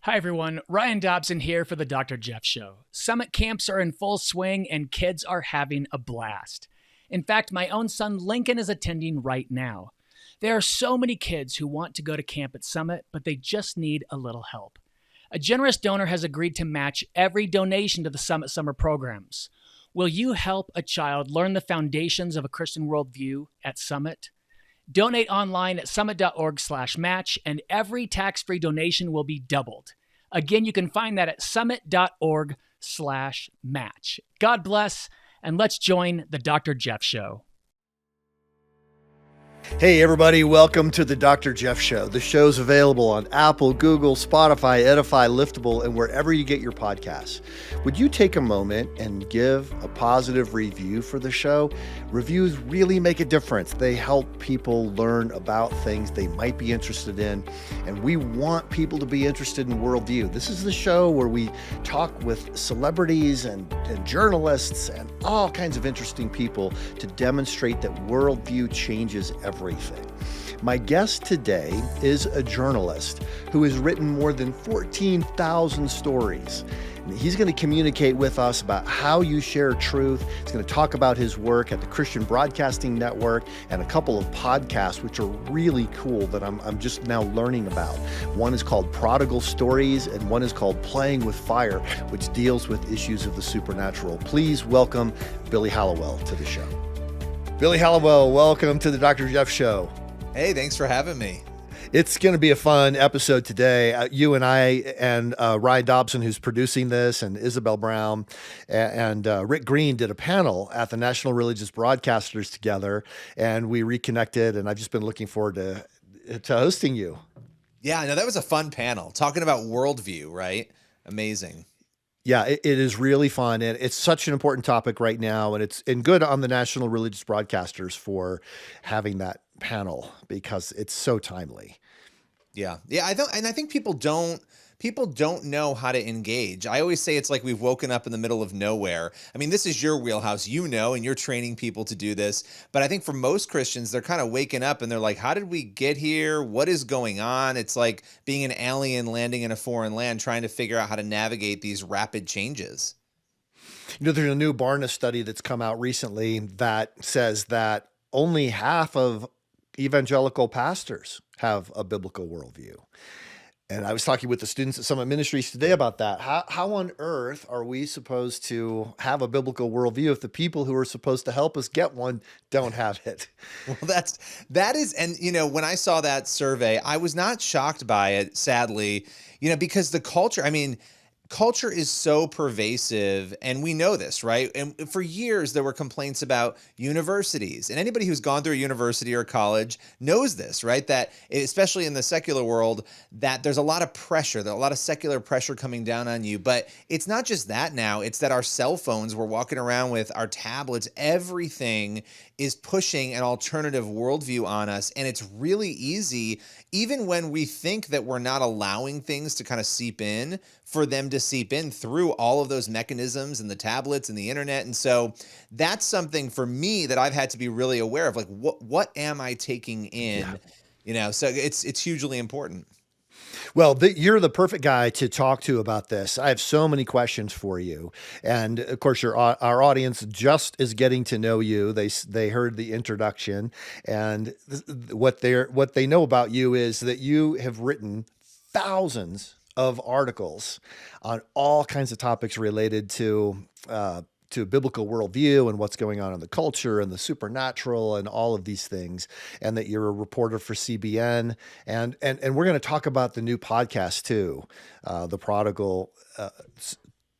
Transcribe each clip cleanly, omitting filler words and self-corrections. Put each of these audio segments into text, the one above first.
Hi, everyone. Ryan Dobson here for the Dr. Jeff Show. Summit camps are in full swing and kids are having a blast. In fact, my own son Lincoln is attending right now. There are so many kids who want to go to camp at Summit, but they just need a little help. A generous donor has agreed to match every donation to the Summit Summer programs. Will you help a child learn the foundations of a Christian worldview at Summit? Donate online at summit.org/match, and every tax-free donation will be doubled. Again, you can find that at summit.org/match. God bless, and let's join the Dr. Jeff Show. Hey everybody, welcome to the Dr. Jeff Show. The show's available on Apple, Google, Spotify, Edify, Liftable, and wherever you get your podcasts. Would you take a moment and give a positive review for the show? Reviews really make a difference. They help people learn about things they might be interested in, and we want people to be interested in worldview. This is the show where we talk with celebrities and journalists and all kinds of interesting people to demonstrate that worldview changes everything. My guest today is a journalist who has written more than 14,000 stories. He's going to communicate with us about how you share truth. He's going to talk about his work at the Christian Broadcasting Network and a couple of podcasts, which are really cool that I'm just now learning about. One is called Prodigal Stories, and one is called Playing with Fire, which deals with issues of the supernatural. Please welcome Billy Hallowell to the show. Billy Hallowell, welcome to the Dr. Jeff Show. Hey, thanks for having me. It's going to be a fun episode today. You and I and Ryan Dobson, who's producing this, and Isabel Brown and Rick Green did a panel at the National Religious Broadcasters together, and we reconnected, and I've just been looking forward to hosting you. Yeah, no, that was a fun panel talking about worldview, right? Amazing. Yeah, it is really fun, and it's such an important topic right now, and it's good on the National Religious Broadcasters for having that panel because it's so timely. Yeah, I think people don't know how to engage. I always say it's like we've woken up in the middle of nowhere. I mean, this is your wheelhouse, and you're training people to do this. But I think for most Christians, they're kind of waking up and they're like, how did we get here? What is going on? It's like being an alien landing in a foreign land, trying to figure out how to navigate these rapid changes. There's a new Barna study that's come out recently that says that only half of evangelical pastors have a biblical worldview. And I was talking with the students at Summit Ministries today about that. How on earth are we supposed to have a biblical worldview if the people who are supposed to help us get one don't have it? Well, that is, and when I saw that survey, I was not shocked by it, sadly, because the culture is so pervasive, and we know this, right? And for years, there were complaints about universities, and anybody who's gone through a university or college knows this, right? That especially in the secular world, that there's a lot of pressure, a lot of secular pressure coming down on you. But it's not just that now, it's that our cell phones, we're walking around with our tablets, everything is pushing an alternative worldview on us. And it's really easy, even when we think that we're not allowing things to kind of seep in, for them to seep in through all of those mechanisms and the tablets and the internet. And so that's something for me that I've had to be really aware of, like, what am I taking in? Yeah. So it's hugely important. Well, you're the perfect guy to talk to about this. I have so many questions for you. And of course, our audience just is getting to know you. They heard the introduction, and what they know about you is that you have written thousands of articles on all kinds of topics related to biblical worldview and what's going on in the culture and the supernatural and all of these things, and that you're a reporter for CBN. And we're going to talk about the new podcast too, the Prodigal.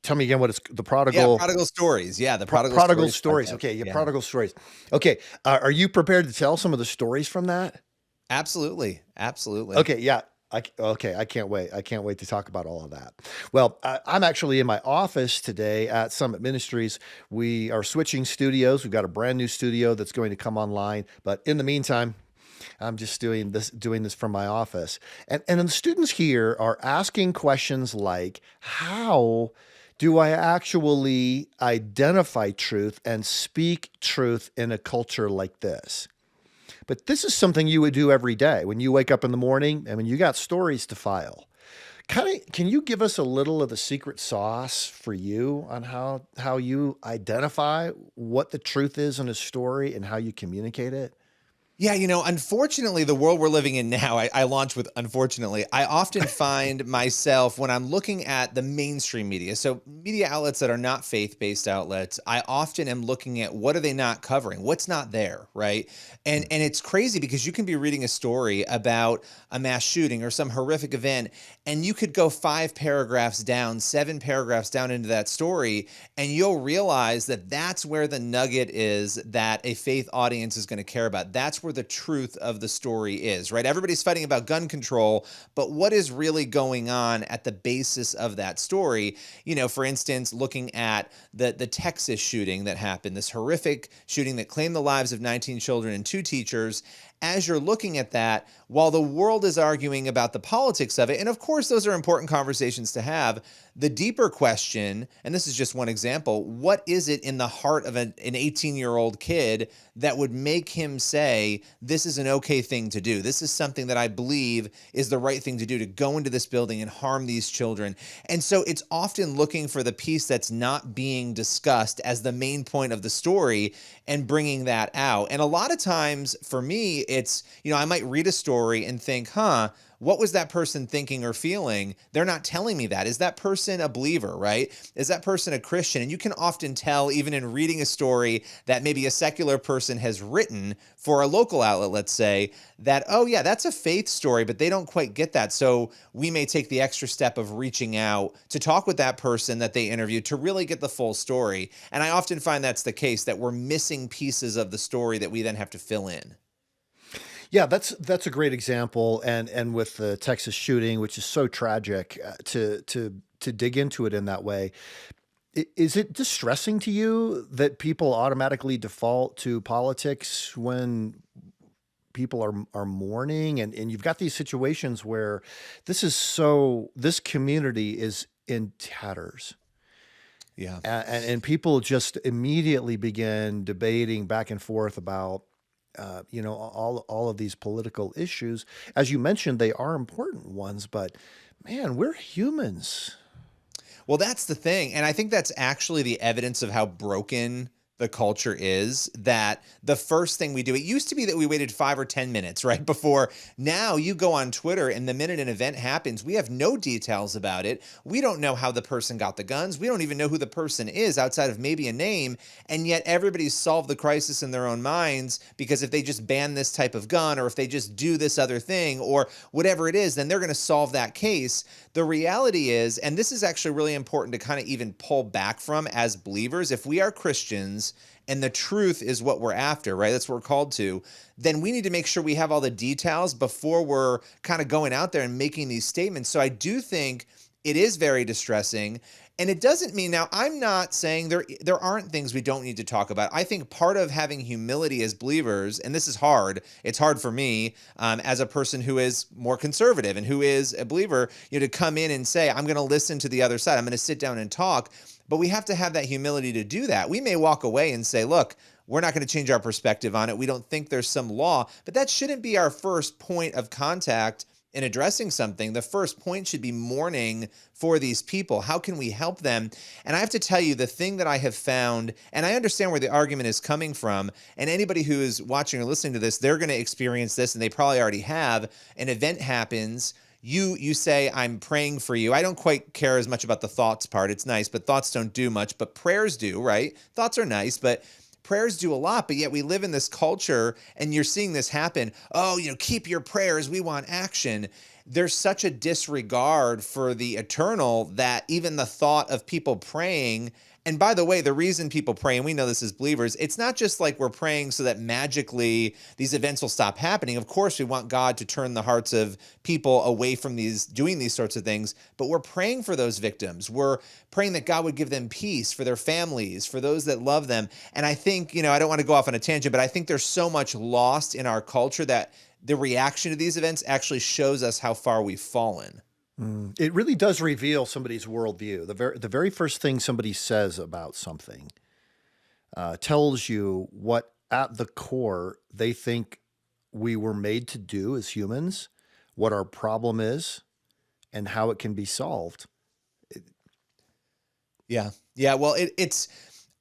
Tell me again what it's the Prodigal. Yeah, Prodigal Stories. Yeah, the Prodigal Stories. Okay, yeah, Prodigal Stories. Okay, are you prepared to tell some of the stories from that? Absolutely. Okay, yeah. I can't wait. I can't wait to talk about all of that. Well, I'm actually in my office today at Summit Ministries. We are switching studios. We've got a brand new studio that's going to come online. But in the meantime, I'm just doing this from my office. And the students here are asking questions like, how do I actually identify truth and speak truth in a culture like this? But this is something you would do every day when you wake up in the morning. I mean, you got stories to file. Can you give us a little of the secret sauce for you on how you identify what the truth is in a story and how you communicate it? Yeah, unfortunately, the world we're living in now, I launch with unfortunately, I often find myself when I'm looking at the mainstream media, so media outlets that are not faith-based outlets, I often am looking at what are they not covering? What's not there, right? And it's crazy because you can be reading a story about a mass shooting or some horrific event, and you could go 5 paragraphs down, 7 paragraphs down into that story, and you'll realize that that's where the nugget is that a faith audience is going to care about. That's where the truth of the story is, right? Everybody's fighting about gun control, but what is really going on at the basis of that story? For instance, looking at the Texas shooting that happened, this horrific shooting that claimed the lives of 19 children and 2 teachers. As you're looking at that, while the world is arguing about the politics of it, and of course those are important conversations to have, the deeper question, and this is just one example, what is it in the heart of an 18-year-old kid that would make him say, this is an okay thing to do? This is something that I believe is the right thing to do, to go into this building and harm these children. And so it's often looking for the piece that's not being discussed as the main point of the story and bringing that out. And a lot of times for me, it's, I might read a story and think, what was that person thinking or feeling? They're not telling me that. Is that person a believer, right? Is that person a Christian? And you can often tell, even in reading a story that maybe a secular person has written for a local outlet, let's say, that, oh yeah, that's a faith story, but they don't quite get that. So we may take the extra step of reaching out to talk with that person that they interviewed to really get the full story. And I often find that's the case, that we're missing pieces of the story that we then have to fill in. Yeah, that's a great example, and with the Texas shooting, which is so tragic, to dig into it in that way, is it distressing to you that people automatically default to politics when people are mourning, and you've got these situations where this community is in tatters. Yeah. And people just immediately begin debating back and forth about all of these political issues. As you mentioned, they are important ones, but man, we're humans. Well, that's the thing. And I think that's actually the evidence of how broken the culture is, that the first thing we do, it used to be that we waited 5 or 10 minutes, right, before. Now you go on Twitter and the minute an event happens, we have no details about it. We don't know how the person got the guns. We don't even know who the person is outside of maybe a name. And yet everybody's solved the crisis in their own minds, because if they just ban this type of gun, or if they just do this other thing, or whatever it is, then they're going to solve that case. The reality is, and this is actually really important to kind of even pull back from as believers, if we are Christians and the truth is what we're after, right? That's what we're called to, then we need to make sure we have all the details before we're kind of going out there and making these statements. So I do think it is very distressing. And it doesn't mean, now I'm not saying there aren't things we don't need to talk about. I think part of having humility as believers, and this is hard, it's hard for me as a person who is more conservative and who is a believer, to come in and say, I'm going to listen to the other side. I'm going to sit down and talk. But we have to have that humility to do that. We may walk away and say, look, we're not going to change our perspective on it. We don't think there's some law, but that shouldn't be our first point of contact in addressing something. The first point should be mourning for these people. How can we help them? And I have to tell you, the thing that I have found, and I understand where the argument is coming from, and anybody who is watching or listening to this, they're going to experience this, and they probably already have. An event happens. You say, I'm praying for you. I don't quite care as much about the thoughts part. It's nice, but thoughts don't do much, but prayers do, right? Thoughts are nice, but prayers do a lot. But yet we live in this culture, and you're seeing this happen. Oh, keep your prayers. We want action. There's such a disregard for the eternal that even the thought of people praying. And by the way, the reason people pray, and we know this as believers, it's not just like we're praying so that magically these events will stop happening. Of course, we want God to turn the hearts of people away from doing these sorts of things, but we're praying for those victims. We're praying that God would give them peace, for their families, for those that love them. And I think, I don't want to go off on a tangent, but I think there's so much lost in our culture that the reaction to these events actually shows us how far we've fallen. It really does reveal somebody's worldview. The very first thing somebody says about something tells you what, at the core, they think we were made to do as humans, what our problem is, and how it can be solved. Yeah. Yeah. Well,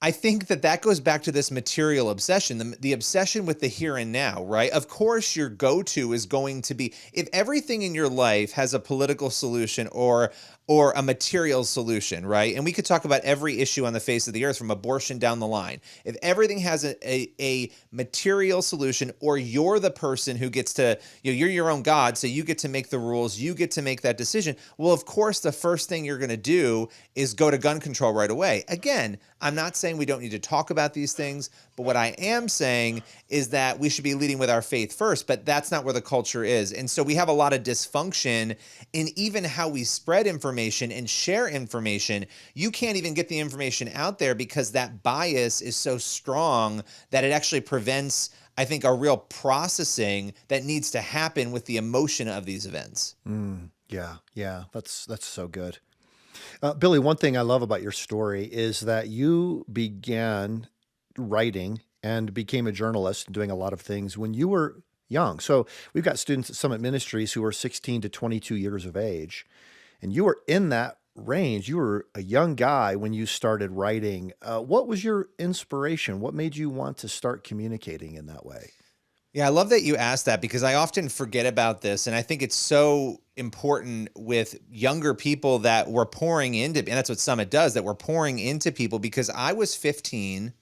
I think that goes back to this material obsession, the obsession with the here and now, right? Of course, your go-to is going to be, if everything in your life has a political solution or a material solution, right? And we could talk about every issue on the face of the earth from abortion down the line. If everything has a material solution, or you're the person who gets to, you're your own God, so you get to make the rules, you get to make that decision. Well, of course, the first thing you're going to do is go to gun control right away. Again, I'm not saying we don't need to talk about these things, but what I am saying is that we should be leading with our faith first, but that's not where the culture is. And so we have a lot of dysfunction in even how we spread information and share information. You can't even get the information out there because that bias is so strong that it actually prevents, I think, a real processing that needs to happen with the emotion of these events. Yeah, that's so good. Billy, one thing I love about your story is that you began writing and became a journalist and doing a lot of things when you were young. So we've got students at Summit Ministries who are 16 to 22 years of age, and you were in that range. You were a young guy when you started writing. What was your inspiration? What made you want to start communicating in that way? Yeah, I love that you asked that because I often forget about this. And I think it's so important with younger people that we're pouring into, and that's what Summit does, that we're pouring into people, because I was 15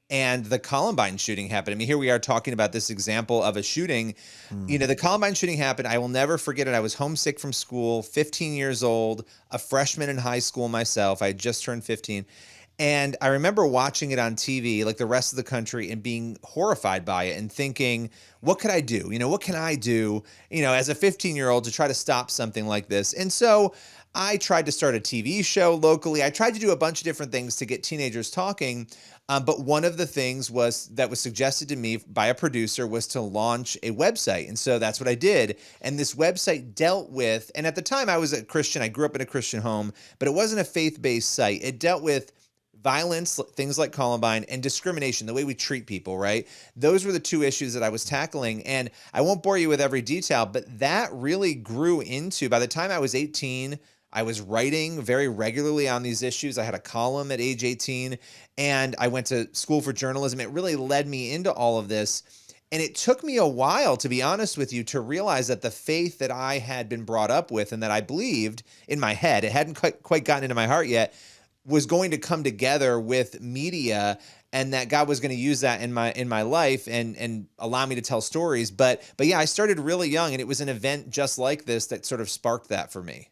and the Columbine shooting happened. I mean, here we are talking about this example of a shooting. The Columbine shooting happened. I will never forget it. I was homesick from school, 15 years old, a freshman in high school myself. I had just turned 15. And I remember watching it on TV, like the rest of the country, and being horrified by it and thinking, what could I do? What can I do, as a 15-year-old to try to stop something like this? And so I tried to start a TV show locally. I tried to do a bunch of different things to get teenagers talking. But one of the things that was suggested to me by a producer was to launch a website. And so that's what I did. And this website dealt with, and at the time I was a Christian, I grew up in a Christian home, but it wasn't a faith-based site. It dealt with violence, things like Columbine, and discrimination, the way we treat people, right? Those were the two issues that I was tackling. And I won't bore you with every detail, but that really grew into, by the time I was 18, I was writing very regularly on these issues. I had a column at age 18, and I went to school for journalism. It really led me into all of this. And it took me a while, to be honest with you, to realize that the faith that I had been brought up with and that I believed in my head, it hadn't quite gotten into my heart yet, was going to come together with media, and that God was going to use that in my life and allow me to tell stories. But yeah, I started really young, and it was an event just like this that sort of sparked that for me.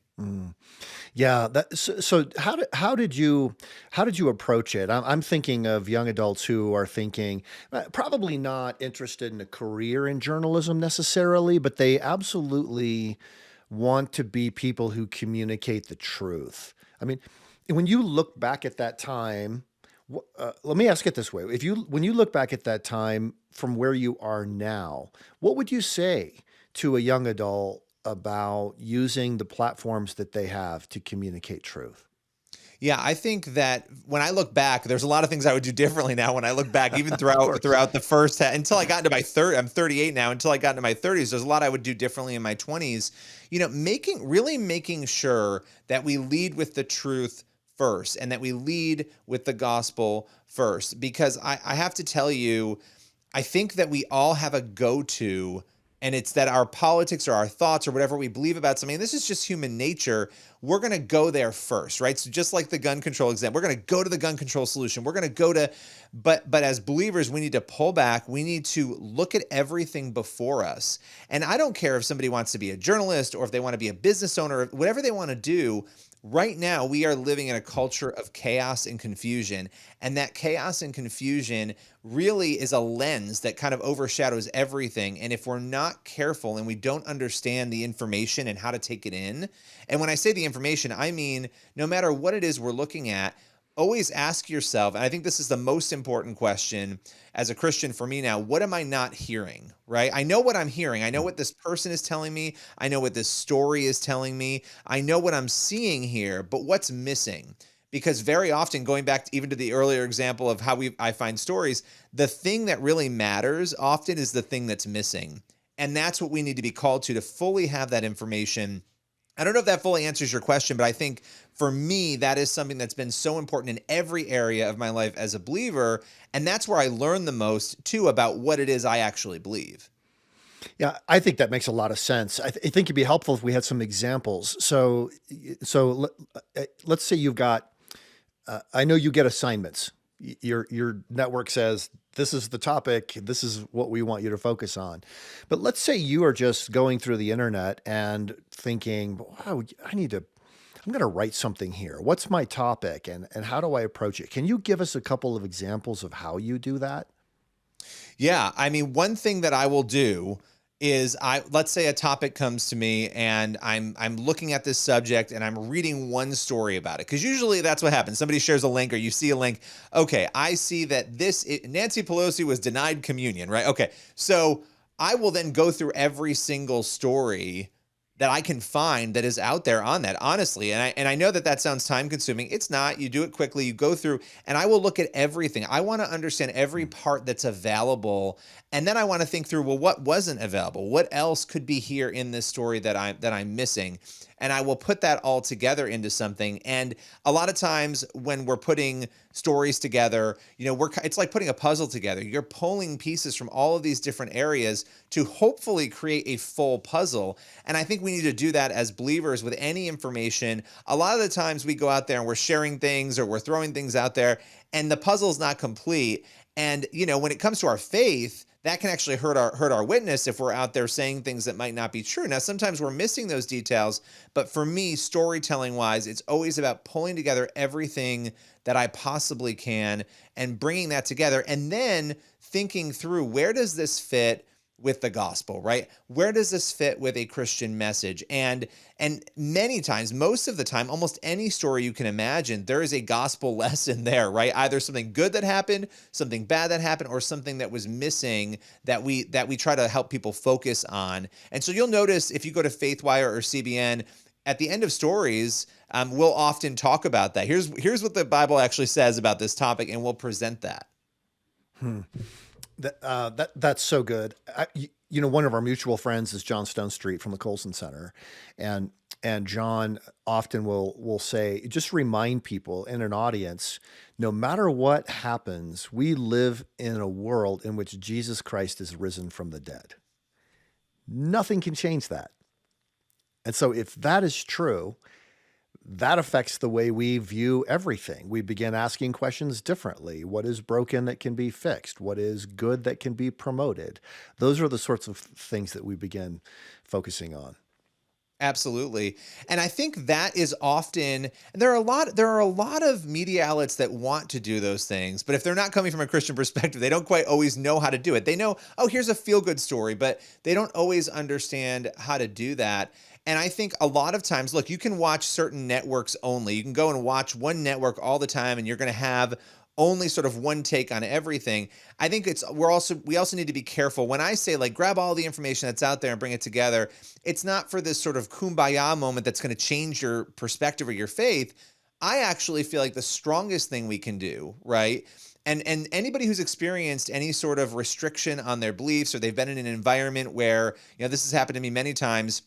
Yeah. So how did you approach it? I'm thinking of young adults who are thinking probably not interested in a career in journalism necessarily, but they absolutely want to be people who communicate the truth. I mean, when you look back at that time, let me ask it this way: when you look back at that time from where you are now, what would you say to a young adult about using the platforms that they have to communicate truth? Yeah, I think that when I look back, there's a lot of things I would do differently now when I look back, even throughout the first until I got into my I'm 38 now, until I got into my 30s, there's a lot I would do differently in my 20s. Making sure that we lead with the truth first, and that we lead with the gospel first, because I have to tell you, I think that we all have a go-to, and it's that our politics or our thoughts or whatever we believe about something, and this is just human nature, we're going to go there first, right? So just like the gun control example, we're going to go to the gun control solution. We're going to go to, but as believers, we need to pull back. We need to look at everything before us. And I don't care if somebody wants to be a journalist or if they want to be a business owner, whatever they want to do. Right now, we are living in a culture of chaos and confusion, and that chaos and confusion really is a lens that kind of overshadows everything. And if we're not careful and we don't understand the information and how to take it in, and when I say the information, I mean no matter what it is we're looking at, always ask yourself, and I think this is the most important question as a Christian for me now, what am I not hearing, right? I know what I'm hearing. I know what this person is telling me. I know what this story is telling me. I know what I'm seeing here, but what's missing? Because very often, going back even to the earlier example of how I find stories, the thing that really matters often is the thing that's missing. And that's what we need to be called to fully have that information I don't know if that fully answers your question, but I think for me, that is something that's been so important in every area of my life as a believer. And that's where I learn the most too about what it is I actually believe. Yeah, I think that makes a lot of sense. I think it'd be helpful if we had some examples. Let's say you've got, I know you get assignments. Your network says, this is the topic, this is what we want you to focus on. But let's say you are just going through the internet and thinking, wow, I'm going to write something here. What's my topic and how do I approach it? Can you give us a couple of examples of how you do that? Yeah, I mean, one thing that I will do is let's say a topic comes to me and I'm looking at this subject and I'm reading one story about it. Because usually that's what happens. Somebody shares a link or you see a link. Okay, I see that Nancy Pelosi was denied communion, right? Okay, so I will then go through every single story that I can find that is out there on that, honestly. And I know that that sounds time consuming. It's not. You do it quickly, you go through, and I will look at everything. I want to understand every part that's available. And then I want to think through, well, what wasn't available? What else could be here in this story that I'm missing? And I will put that all together into something. And a lot of times when we're putting stories together, it's like putting a puzzle together. You're pulling pieces from all of these different areas to hopefully create a full puzzle. And I think we need to do that as believers with any information. A lot of the times we go out there and we're sharing things or we're throwing things out there and the puzzle is not complete. And, when it comes to our faith, that can actually hurt our witness if we're out there saying things that might not be true. Now, sometimes we're missing those details, but for me, storytelling wise, it's always about pulling together everything that I possibly can and bringing that together and then thinking through, where does this fit with the gospel, right? Where does this fit with a Christian message? And many times, most of the time, almost any story you can imagine, there is a gospel lesson there, right? Either something good that happened, something bad that happened, or something that was missing that we try to help people focus on. And so you'll notice if you go to FaithWire or CBN, at the end of stories, we'll often talk about that. Here's what the Bible actually says about this topic, and we'll present that. That's so good. One of our mutual friends is John Stone Street from the Colson Center, and John often will say, just remind people in an audience, no matter what happens, we live in a world in which Jesus Christ is risen from the dead. Nothing can change that. And so if that is true, that affects the way we view everything. We begin asking questions differently. What is broken that can be fixed? What is good that can be promoted? Those are the sorts of things that we begin focusing on. Absolutely. And I think that is often, there are a lot of media outlets that want to do those things, but if they're not coming from a Christian perspective, they don't quite always know how to do it. They know, oh, here's a feel-good story, but they don't always understand how to do that. And I think a lot of times, look, you can watch certain networks only. You can go and watch one network all the time and you're going to have only sort of one take on everything. I think we also need to be careful. When I say like grab all the information that's out there and bring it together, it's not for this sort of kumbaya moment that's going to change your perspective or your faith. I actually feel like the strongest thing we can do, right? And anybody who's experienced any sort of restriction on their beliefs or they've been in an environment where, this has happened to me many times,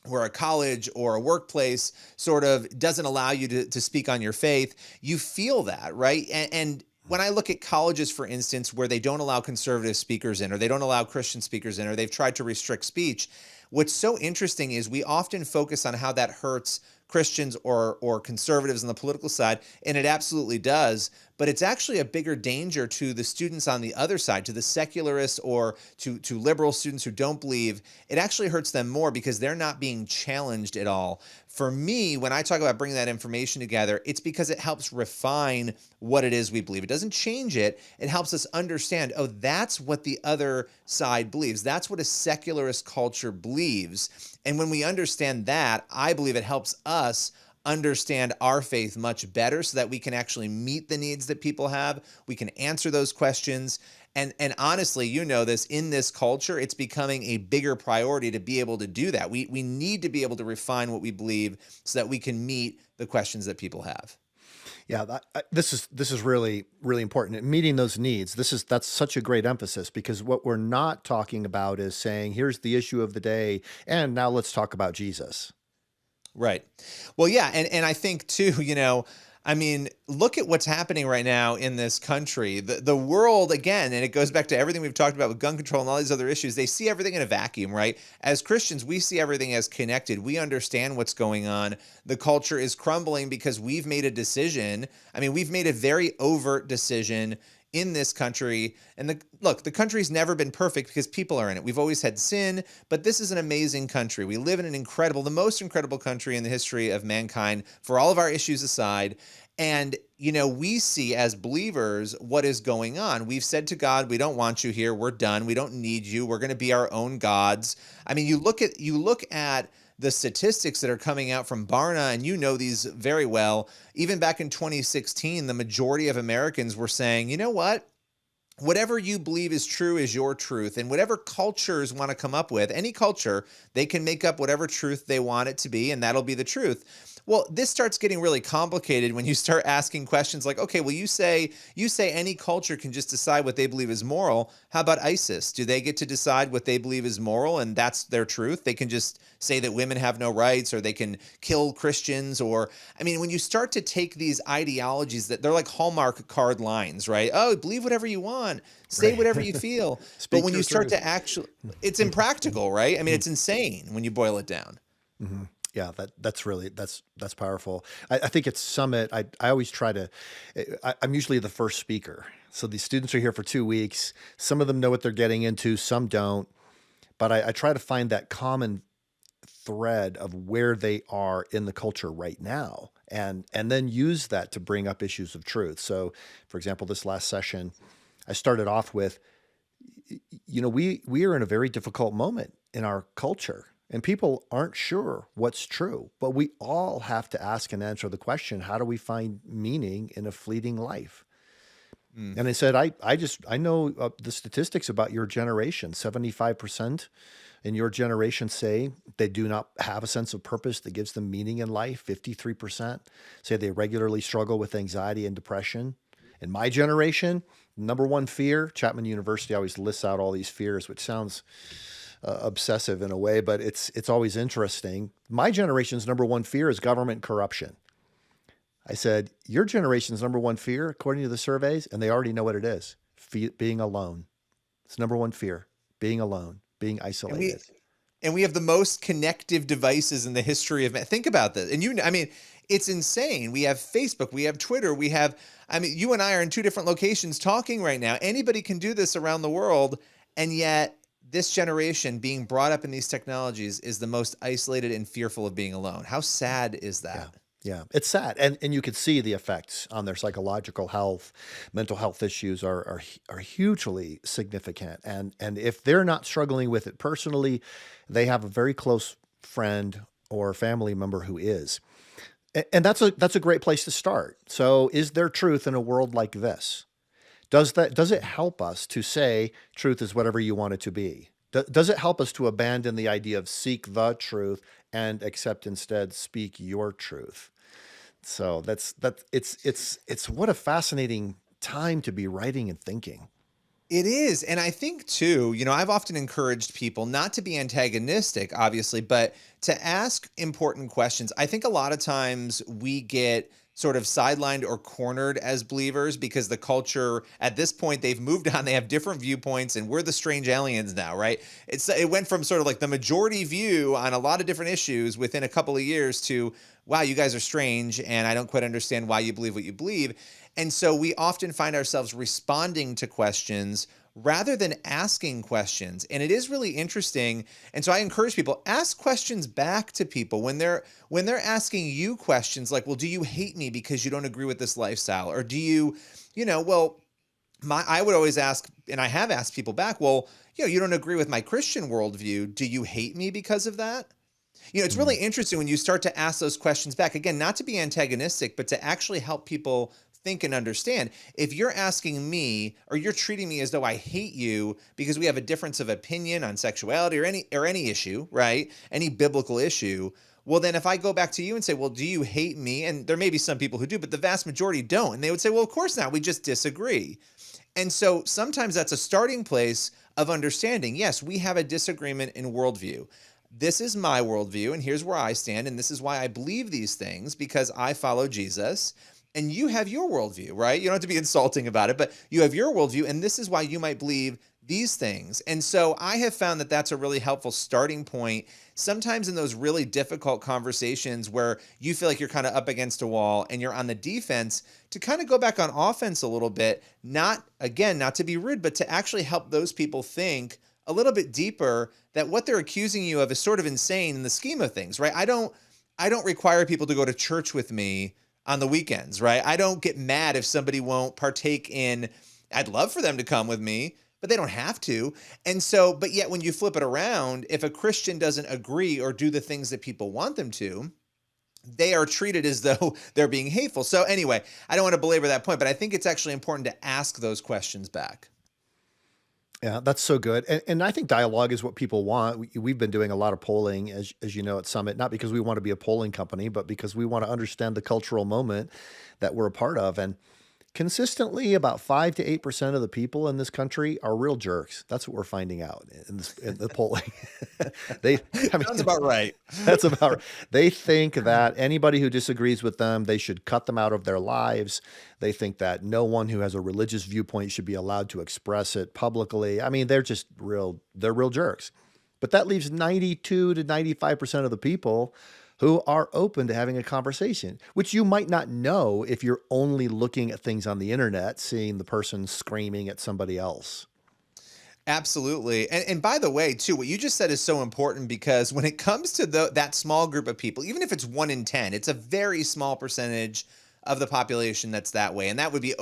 where a college or a workplace sort of doesn't allow you to speak on your faith, you feel that, right? And when I look at colleges, for instance, where they don't allow conservative speakers in, or they don't allow Christian speakers in, or they've tried to restrict speech, what's so interesting is we often focus on how that hurts Christians or conservatives on the political side, and it absolutely does. But it's actually a bigger danger to the students on the other side, to the secularists or to liberal students who don't believe. It actually hurts them more because they're not being challenged at all. For me, when I talk about bringing that information together, it's because it helps refine what it is we believe. It doesn't change it. It helps us understand, oh, that's what the other side believes. That's what a secularist culture believes. And when we understand that, I believe it helps us understand our faith much better so that we can actually meet the needs that people have. We can answer those questions. And honestly, this in this culture, it's becoming a bigger priority to be able to do that. We need to be able to refine what we believe so that we can meet the questions that people have. Yeah, this is really, really important. And meeting those needs, that's such a great emphasis, because what we're not talking about is saying, here's the issue of the day, and now let's talk about Jesus. Right. Well, yeah. And I think too, I mean, look at what's happening right now in this country. The world, again, and it goes back to everything we've talked about with gun control and all these other issues, they see everything in a vacuum, right? As Christians, we see everything as connected. We understand what's going on. The culture is crumbling because we've made a decision. I mean, we've made a very overt decision in this country. And the country's never been perfect because people are in it. We've always had sin, but this is an amazing country. We live in the most incredible country in the history of mankind, for all of our issues aside. And, we see as believers what is going on. We've said to God, we don't want you here. We're done. We don't need you. We're going to be our own gods. I mean, you look at the statistics that are coming out from Barna, and these very well. Even back in 2016, the majority of Americans were saying, you know what? Whatever you believe is true is your truth. And whatever cultures want to come up with, any culture, they can make up whatever truth they want it to be, and that'll be the truth. Well, this starts getting really complicated when you start asking questions like, okay, well, you say any culture can just decide what they believe is moral. How about ISIS? Do they get to decide what they believe is moral and that's their truth? They can just say that women have no rights, or they can kill Christians, when you start to take these ideologies that they're like Hallmark card lines, right? Oh, believe whatever you want, say Right. whatever you feel. But when you start to actually, it's impractical, right? I mean, it's insane when you boil it down. Mm-hmm. Yeah, that's powerful. I think at Summit, I always try to, I'm usually the first speaker. So these students are here for 2 weeks. Some of them know what they're getting into, some don't. But I try to find that common thread of where they are in the culture right now, and then use that to bring up issues of truth. So, for example, this last session, I started off with, we are in a very difficult moment in our culture. And people aren't sure what's true, but we all have to ask and answer the question, how do we find meaning in a fleeting life? And I said, I know the statistics about your generation. 75% in your generation say they do not have a sense of purpose that gives them meaning in life. 53% say they regularly struggle with anxiety and depression. In my generation, number one fear, Chapman University always lists out all these fears, which sounds obsessive in a way, but it's always interesting. My generation's number one fear is government corruption. I said, your generation's number one fear, according to the surveys, and they already know what it is, being alone. It's number one fear, being alone, being isolated. And we have the most connective devices in the history of man. Think about this. And it's insane. We have Facebook, we have Twitter, you and I are in two different locations talking right now. Anybody can do this around the world, and yet this generation being brought up in these technologies is the most isolated and fearful of being alone. How sad is that? Yeah, it's sad. And you could see the effects on their psychological health. Mental health issues are hugely significant. And if they're not struggling with it personally, they have a very close friend or family member who is. And that's a great place to start. So is there truth in a world like this? Does it help us to say truth is whatever you want it to be? Does it help us to abandon the idea of seek the truth and accept instead speak your truth? So it's what a fascinating time to be writing and thinking. It is. And I think too, I've often encouraged people not to be antagonistic, obviously, but to ask important questions. I think a lot of times we get sort of sidelined or cornered as believers because the culture at this point, they've moved on, they have different viewpoints, and we're the strange aliens now, right? It went from sort of like the majority view on a lot of different issues within a couple of years to, wow, you guys are strange and I don't quite understand why you believe what you believe. And so we often find ourselves responding to questions rather than asking questions. And it is really interesting. And so I encourage people, ask questions back to people when they're asking you questions like, well, do you hate me because you don't agree with this lifestyle? Or do you, I would always ask, and I have asked people back, well, you don't agree with my Christian worldview. Do you hate me because of that? It's really interesting when you start to ask those questions back. Again, not to be antagonistic, but to actually help people think and understand. If you're asking me or you're treating me as though I hate you because we have a difference of opinion on sexuality or any issue, right? Any biblical issue, well, then if I go back to you and say, well, do you hate me? And there may be some people who do, but the vast majority don't. And they would say, well, of course not. We just disagree. And so sometimes that's a starting place of understanding. Yes, we have a disagreement in worldview. this is my worldview, and here's where I stand, and this is why I believe these things, because I follow Jesus. And you have your worldview, right? You don't have to be insulting about it, but you have your worldview, and this is why you might believe these things. And so I have found that that's a really helpful starting point. Sometimes in those really difficult conversations where you feel like you're kind of up against a wall and you're on the defense, to kind of go back on offense a little bit, not to be rude, but to actually help those people think a little bit deeper that what they're accusing you of is sort of insane in the scheme of things, right? I don't require people to go to church with me on the weekends, right? I don't get mad if somebody won't partake in, I'd love for them to come with me, but they don't have to. And so, but yet when you flip it around, if a Christian doesn't agree or do the things that people want them to, they are treated as though they're being hateful. So anyway, I don't want to belabor that point, but I think it's actually important to ask those questions back. Yeah, that's so good. And I think dialogue is what people want. We've been doing a lot of polling, as you know, at Summit, not because we want to be a polling company, but because we want to understand the cultural moment that we're a part of. And consistently, about 5 to 8% of the people in this country are real jerks. That's what we're finding out in the polling. Sounds about right. That's about. They think that anybody who disagrees with them, they should cut them out of their lives. They think that no one who has a religious viewpoint should be allowed to express it publicly. I mean, they're just real. They're real jerks. But that leaves 92 to 95% of the people who are open to having a conversation, which you might not know if you're only looking at things on the internet, seeing the person screaming at somebody else. Absolutely. And by the way, too, what you just said is so important, because when it comes to that small group of people, even if it's 1 in 10, it's a very small percentage of the population that's that way. And that would be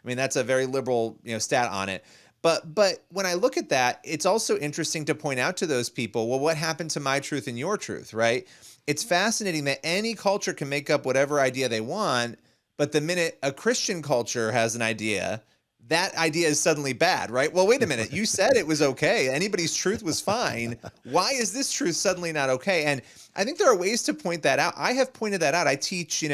that's a very liberal, stat on it. But when I look at that, it's also interesting to point out to those people, well, what happened to my truth and your truth, right? It's fascinating that any culture can make up whatever idea they want, but the minute a Christian culture has an idea, that idea is suddenly bad, right? Well, wait a minute. You said it was okay. Anybody's truth was fine. Why is this truth suddenly not okay? And I think there are ways to point that out. I have pointed that out. I teach,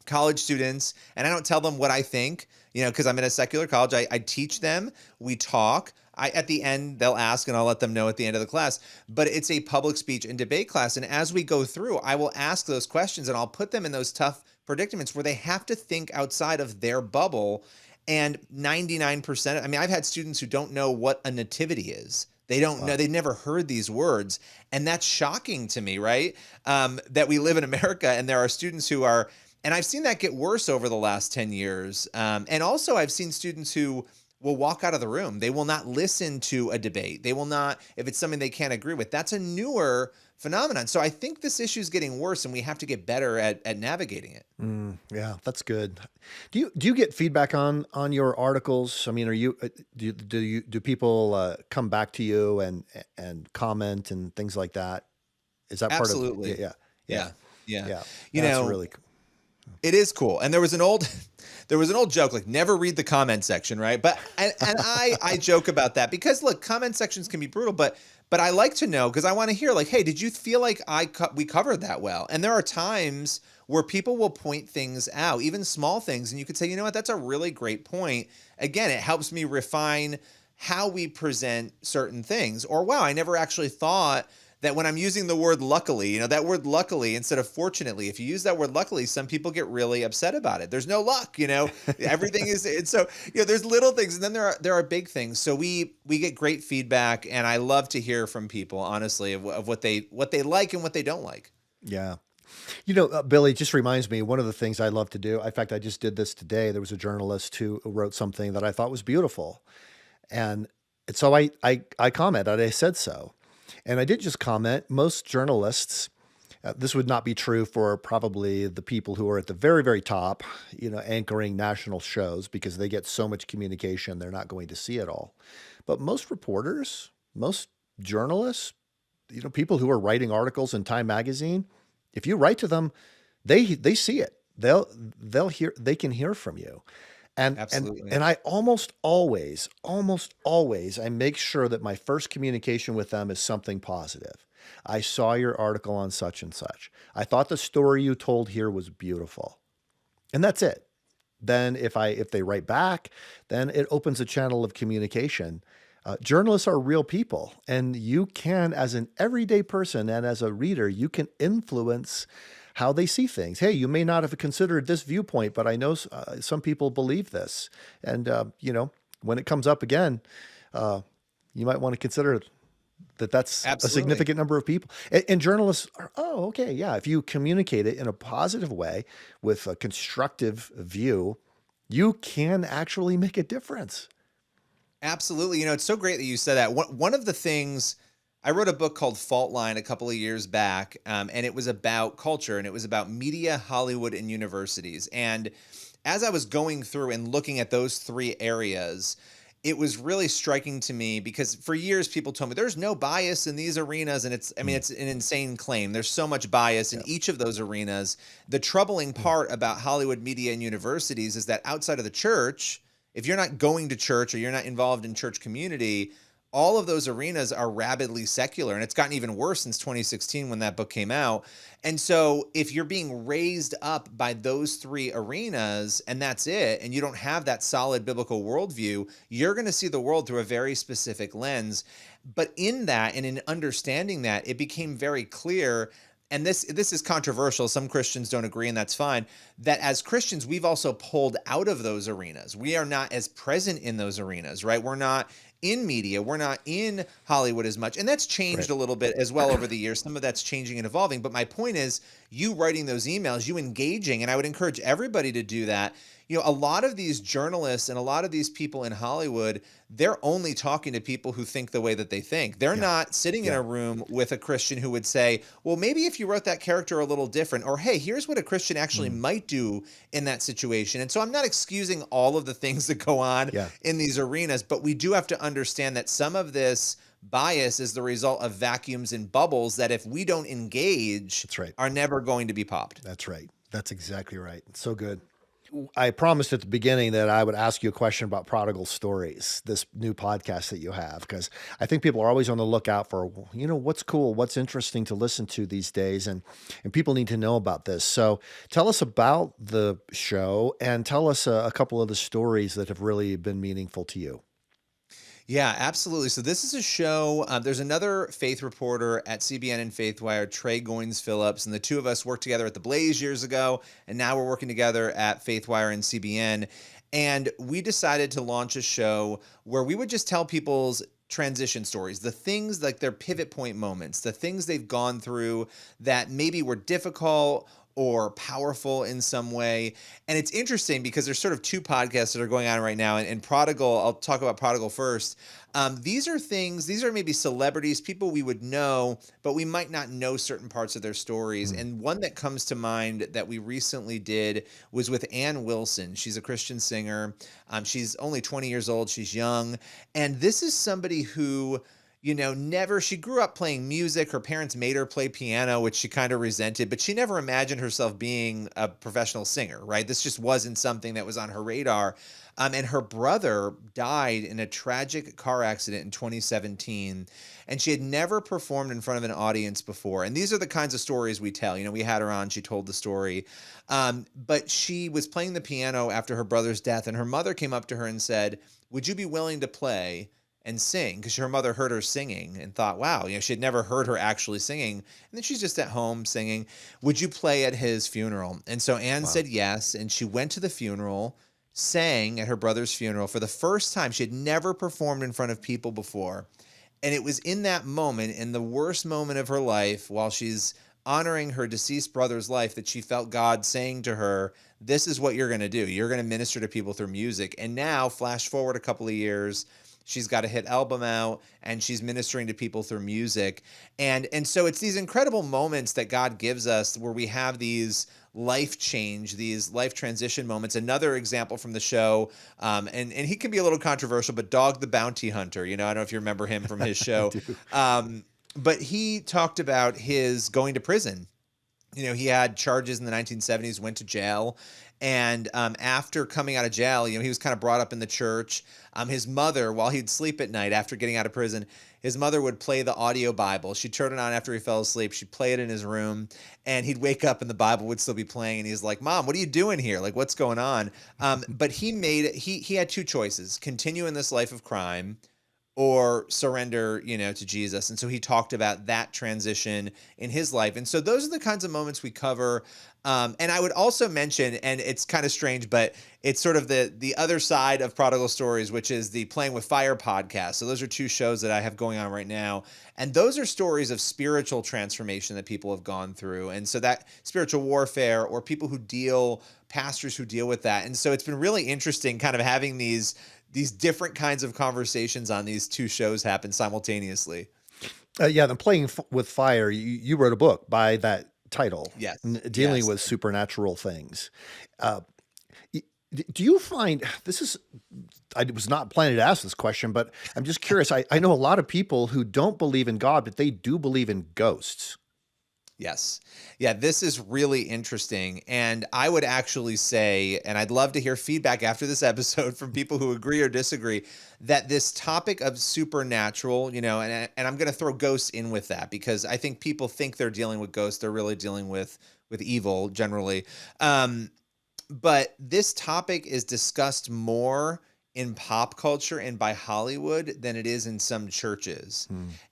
college students, and I don't tell them what I think, because I'm in a secular college. I teach them, we talk. At the end, they'll ask, and I'll let them know at the end of the class. But it's a public speech and debate class. And as we go through, I will ask those questions, and I'll put them in those tough predicaments where they have to think outside of their bubble. And 99%, I've had students who don't know what a nativity is. They don't know, they've never heard these words. And that's shocking to me, right? That we live in America and there are students who are, and I've seen that get worse over the last 10 years. And also I've seen students who will walk out of the room. They will not listen to a debate. They will not, if it's something they can't agree with. That's a newer phenomenon. So I think this issue is getting worse, and we have to get better at navigating it. Yeah, that's good. Do you get feedback on your articles? I mean, are you do people come back to you and comment and things like that? Is that Absolutely. part of Yeah. That's really cool. It is cool. And there was an old joke, like, never read the comment section, right? But and I joke about that because, look, comment sections can be brutal, but I like to know, because I want to hear, like, hey, did you feel like we covered that well? And there are times where people will point things out, even small things, and you could say, you know what, that's a really great point. Again, it helps me refine how we present certain things. Or, wow, I never actually thought that when I'm using the word luckily, that word luckily instead of fortunately, if you use that word luckily, some people get really upset about it. There's no luck, everything is, and so, there's little things, and then there are big things. So we get great feedback, and I love to hear from people, honestly, of what they like and what they don't like. Yeah. Billy, just reminds me, one of the things I love to do, in fact, I just did this today. There was a journalist who wrote something that I thought was beautiful. And so I commented, I said so. And I did just comment, most journalists, this would not be true for probably the people who are at the very, very top, anchoring national shows, because they get so much communication, they're not going to see it all. But most reporters, most journalists, people who are writing articles in Time Magazine, if you write to them, they see it. They can hear from you. Absolutely. And I almost always, I make sure that my first communication with them is something positive. I saw your article on such and such. I thought the story you told here was beautiful. And that's it. Then if they write back, then it opens a channel of communication. Journalists are real people, and you can, as an everyday person and as a reader, you can influence how they see things. Hey, you may not have considered this viewpoint, but I know some people believe this. And, when it comes up again, you might want to consider that's a Absolutely. significant number of people. And journalists are, oh, okay, yeah. If you communicate it in a positive way with a constructive view, you can actually make a difference. Absolutely. It's so great that you said that. One of the things, I wrote a book called Fault Line a couple of years back, and it was about culture, and it was about media, Hollywood, and universities. And as I was going through and looking at those three areas, it was really striking to me because for years people told me there's no bias in these arenas. And it's an insane claim. There's so much bias in each of those arenas. The troubling part about Hollywood, media, and universities is that outside of the church, if you're not going to church or you're not involved in church community, all of those arenas are rabidly secular. And it's gotten even worse since 2016 when that book came out. And so if you're being raised up by those three arenas and that's it, and you don't have that solid biblical worldview, you're going to see the world through a very specific lens. But in that and in understanding that, it became very clear, and this is controversial, some Christians don't agree, and that's fine, that as Christians, we've also pulled out of those arenas. We are not as present in those arenas, right? We're not in media. We're not in Hollywood as much. And that's changed a little bit as well over the years. Some of that's changing and evolving. But my point is, you writing those emails, you engaging, and I would encourage everybody to do that. A lot of these journalists and a lot of these people in Hollywood, they're only talking to people who think the way that they think. They're not sitting in a room with a Christian who would say, well, maybe if you wrote that character a little different, or hey, here's what a Christian actually might do in that situation. And so I'm not excusing all of the things that go on in these arenas, but we do have to understand that some of this bias is the result of vacuums and bubbles that if we don't engage, are never going to be popped. That's right. That's exactly right. So good. I promised at the beginning that I would ask you a question about Prodigal Stories, this new podcast that you have, because I think people are always on the lookout for, what's cool, what's interesting to listen to these days, and people need to know about this. So tell us about the show and tell us a couple of the stories that have really been meaningful to you. Yeah, absolutely. So this is a show. There's another faith reporter at CBN and FaithWire, Trey Goins-Phillips, and the two of us worked together at the Blaze years ago, and now we're working together at FaithWire and CBN. And we decided to launch a show where we would just tell people's transition stories, the things like their pivot point moments, the things they've gone through that maybe were difficult or powerful in some way. And it's interesting because there's sort of two podcasts that are going on right now. And Prodigal, I'll talk about Prodigal first. These are maybe celebrities, people we would know, but we might not know certain parts of their stories. And one that comes to mind that we recently did was with Ann Wilson. She's a Christian singer. She's only 20 years old. She's young. And this is somebody who she grew up playing music. Her parents made her play piano, which she kind of resented, but she never imagined herself being a professional singer, right? This just wasn't something that was on her radar. And her brother died in a tragic car accident in 2017, and she had never performed in front of an audience before. And these are the kinds of stories we tell. We had her on, she told the story. But she was playing the piano after her brother's death, and her mother came up to her and said, "Would you be willing to play and sing?" Because her mother heard her singing and thought, wow, she had never heard her actually singing. And then she's just at home singing. "Would you play at his funeral?" And so Anne said yes. And she went to the funeral, sang at her brother's funeral for the first time. She had never performed in front of people before. And it was in that moment, in the worst moment of her life, while she's honoring her deceased brother's life, that she felt God saying to her, this is what you're going to do. You're going to minister to people through music. And now, flash forward a couple of years, she's got a hit album out and she's ministering to people through music. And so it's these incredible moments that God gives us where we have these life change, these life transition moments. Another example from the show, and he can be a little controversial, but Dog the Bounty Hunter, I don't know if you remember him from his show. But he talked about his going to prison. He had charges in the 1970s, went to jail. And after coming out of jail, he was kind of brought up in the church. His mother, while he'd sleep at night after getting out of prison, his mother would play the audio Bible. She'd turn it on after he fell asleep. She'd play it in his room, and he'd wake up and the Bible would still be playing. And he's like, "Mom, what are you doing here? Like, what's going on?" But he had two choices: continue in this life of crime, or surrender, to Jesus. And so he talked about that transition in his life. And so those are the kinds of moments we cover. And I would also mention, and it's kind of strange, but it's sort of the other side of Prodigal Stories, which is the Playing with Fire podcast. So those are two shows that I have going on right now. And those are stories of spiritual transformation that people have gone through. And so that spiritual warfare, or people pastors who deal with that. And so it's been really interesting kind of having these different kinds of conversations on these two shows happen simultaneously. Yeah, the Playing with Fire, you wrote a book by that title, Yes. dealing with supernatural things. Do you find I was not planning to ask this question, but I'm just curious. I know a lot of people who don't believe in God, but they do believe in ghosts. Yes. Yeah, this is really interesting. And I would actually say, and I'd love to hear feedback after this episode from people who agree or disagree, that this topic of supernatural, and I'm going to throw ghosts in with that, because I think people think they're dealing with ghosts. They're really dealing with evil generally. But this topic is discussed more in pop culture and by Hollywood than it is in some churches.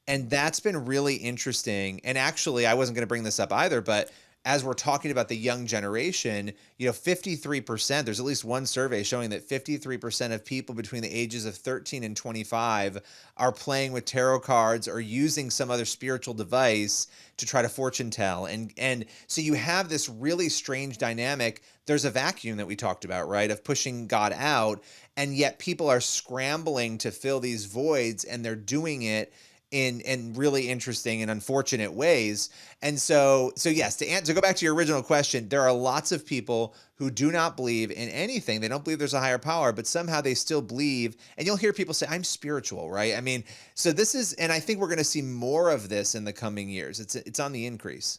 And that's been really interesting. And actually, I wasn't going to bring this up either, but as we're talking about the young generation, 53%, there's at least one survey showing that 53% of people between the ages of 13 and 25 are playing with tarot cards or using some other spiritual device to try to fortune tell. And so you have this really strange dynamic. There's a vacuum that we talked about, right, of pushing God out, and yet people are scrambling to fill these voids, and they're doing it in really interesting and unfortunate ways. And so yes, to go back to your original question, there are lots of people who do not believe in anything. They don't believe there's a higher power, but somehow they still believe. And you'll hear people say, I'm spiritual, right? I mean, so this is, and I think we're going to see more of this in the coming years. It's on the increase.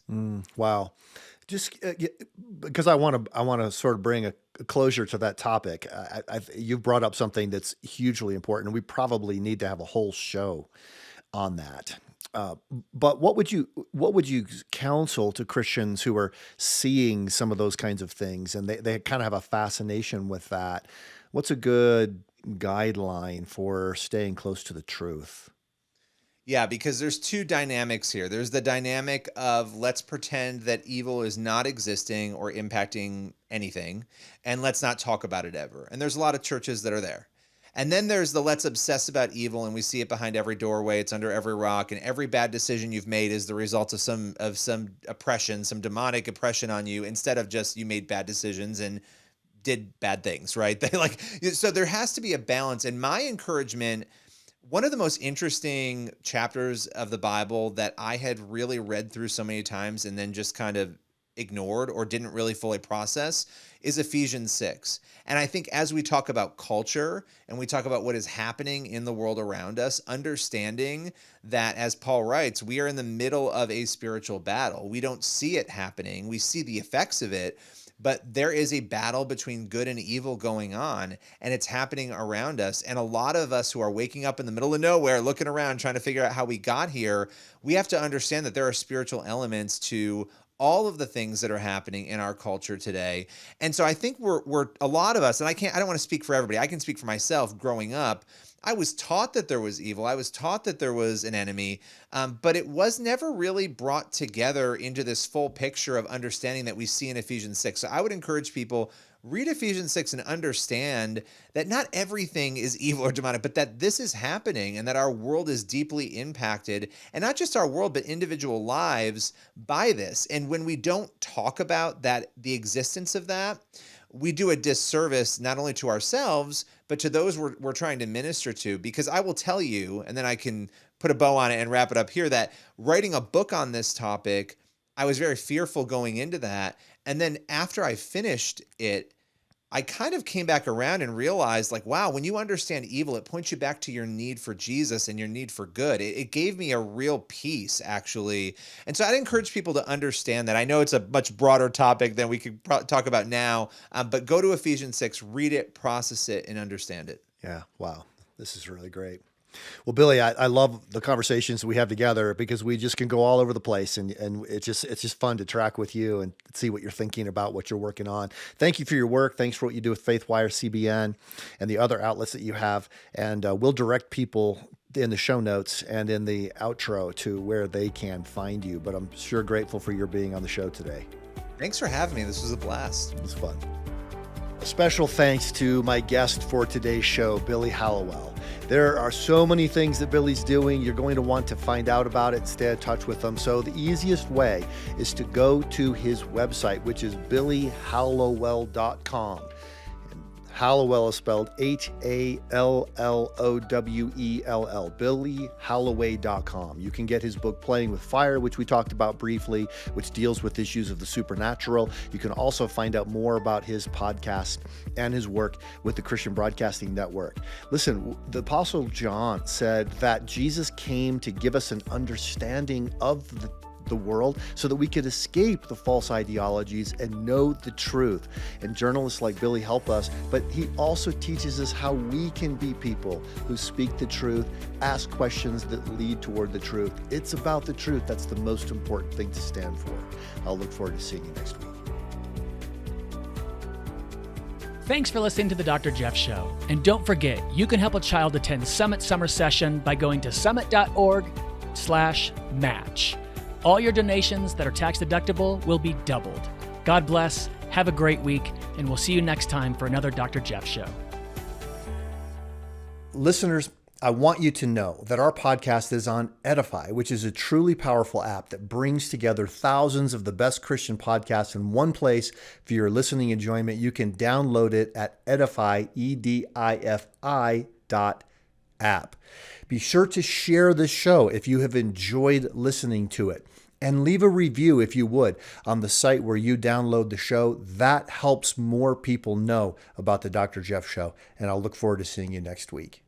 Wow. Just because I want to sort of bring a closure to that topic. You've brought up something that's hugely important, and we probably need to have a whole show on that. But what would you counsel to Christians who are seeing some of those kinds of things, and they kind of have a fascination with that? What's a good guideline for staying close to the truth? Yeah, because there's two dynamics here. There's the dynamic of let's pretend that evil is not existing or impacting anything, and let's not talk about it ever. And there's a lot of churches that are there. And then there's the let's obsess about evil, and we see it behind every doorway. It's under every rock, and every bad decision you've made is the result of some oppression, some demonic oppression on you, instead of just you made bad decisions and did bad things, right? So there has to be a balance. And my encouragement, one of the most interesting chapters of the Bible that I had really read through so many times and then just kind of ignored or didn't really fully process, is Ephesians 6. And I think as we talk about culture and we talk about what is happening in the world around us, understanding that, as Paul writes, we are in the middle of a spiritual battle. We don't see it happening. We see the effects of it, but there is a battle between good and evil going on, and it's happening around us. And a lot of us who are waking up in the middle of nowhere, looking around, trying to figure out how we got here, we have to understand that there are spiritual elements to all of the things that are happening in our culture today. And so I think we're a lot of us, and I don't want to speak for everybody. I can speak for myself. Growing up, I was taught that there was evil. I was taught that there was an enemy, but it was never really brought together into this full picture of understanding that we see in Ephesians 6. So I would encourage people, read Ephesians 6 and understand that not everything is evil or demonic, but that this is happening and that our world is deeply impacted, and not just our world, but individual lives by this. And when we don't talk about that, the existence of that, we do a disservice not only to ourselves, but to those we're trying to minister to. Because I will tell you, and then I can put a bow on it and wrap it up here, that writing a book on this topic, I was very fearful going into that. And then after I finished it, I kind of came back around and realized, like, wow, when you understand evil, it points you back to your need for Jesus and your need for good. It gave me a real peace, actually. And so I'd encourage people to understand that. I know it's a much broader topic than we could talk about now, but go to Ephesians 6, read it, process it, and understand it. Yeah. Wow. This is really great. Well, Billy, I love the conversations we have together because we just can go all over the place, and it's just fun to track with you and see what you're thinking about, what you're working on. Thank you for your work. Thanks for what you do with FaithWire, CBN, and the other outlets that you have. And we'll direct people in the show notes and in the outro to where they can find you. But I'm sure grateful for your being on the show today. Thanks for having me. This was a blast. It was fun. A special thanks to my guest for today's show, Billy Hallowell. There are so many things that Billy's doing. You're going to want to find out about it and stay in touch with him. So the easiest way is to go to his website, which is billyhallowell.com. Hallowell is spelled Hallowell, billyhallowell.com. You can get his book, Playing with Fire, which we talked about briefly, which deals with issues of the supernatural. You can also find out more about his podcast and his work with the Christian Broadcasting Network. Listen, the Apostle John said that Jesus came to give us an understanding of the world so that we could escape the false ideologies and know the truth. And journalists like Billy help us, but he also teaches us how we can be people who speak the truth, ask questions that lead toward the truth. It's about the truth. That's the most important thing to stand for. I'll look forward to seeing you next week. Thanks for listening to The Dr. Jeff Show. And don't forget, you can help a child attend Summit Summer Session by going to summit.org/match. All your donations that are tax deductible will be doubled. God bless, have a great week, and we'll see you next time for another Dr. Jeff Show. Listeners, I want you to know that our podcast is on Edify, which is a truly powerful app that brings together thousands of the best Christian podcasts in one place for your listening enjoyment. You can download it at Edify, EDIFI.app. Be sure to share this show if you have enjoyed listening to it. And leave a review, if you would, on the site where you download the show. That helps more people know about the Dr. Jeff Show. And I'll look forward to seeing you next week.